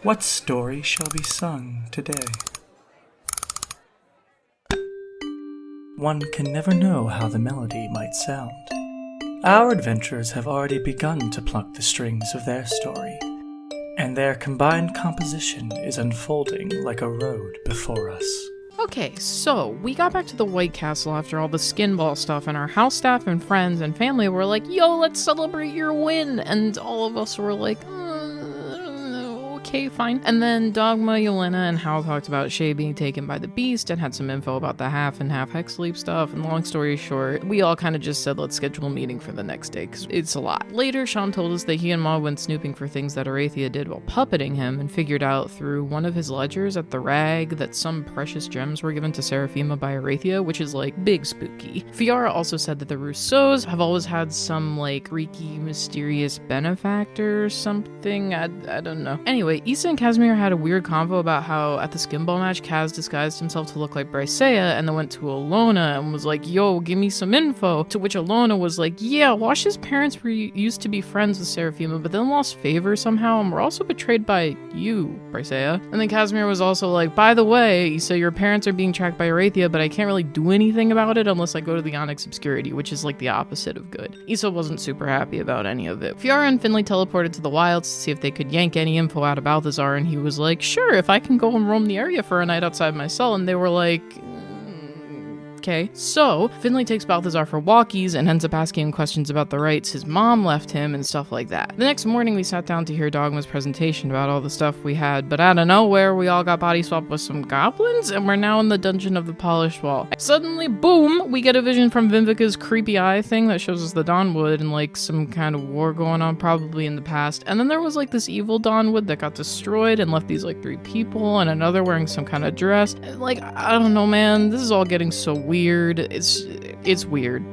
What story shall be sung today? One can never know how the melody might sound. Our adventurers have already begun to pluck the strings of their story, and their combined composition is unfolding like a road before us. Okay, so we got back to the White Castle after all the Skinball stuff, and our house staff and friends and family were like, yo, let's celebrate your win! And all of us were like, okay, fine. And then Dogma, Yelena, and Hal talked about Shay being taken by the Beast and had some info about the half and half hex sleep stuff. And long story short, we all kind of just said, let's schedule a meeting for the next day, because it's a lot. Later, Sean told us that he and Ma went snooping for things that Arathia did while puppeting him and figured out through one of his ledgers at the Rag that some precious gems were given to Seraphima by Arathia, which is like big spooky. Fiara also said that the Rousseaus have always had some like freaky, mysterious benefactor or something. I don't know. Anyway, Issa and Casimir had a weird convo about how at the Skinball match, Kaz disguised himself to look like Brycea and then went to Alona and was like, yo, give me some info. To which Alona was like, yeah, Wash's parents used to be friends with Seraphima, but then lost favor somehow and were also betrayed by you, Brycea. And then Casimir was also like, by the way, so your parents are being tracked by Arathia, but I can't really do anything about it unless I go to the Onyx Obscurity, which is like the opposite of good. Issa wasn't super happy about any of it. Fiara and Finley teleported to the wilds to see if they could yank any info out of Balthazar, and he was like, sure, if I can go and roam the area for a night outside my cell. And they were like, okay. So Finley takes Balthazar for walkies and ends up asking him questions about the rights his mom left him and stuff like that. The next morning we sat down to hear Dogma's presentation about all the stuff we had, but out of nowhere we all got body swapped with some goblins and we're now in the dungeon of the Polished Wall. Suddenly, boom, we get a vision from Viveka's creepy eye thing that shows us the Dawnwood and like some kind of war going on probably in the past. And then there was like this evil Dawnwood that got destroyed and left these like 3 people and another wearing some kind of dress. Like, I don't know, man, this is all getting so weird. It's weird.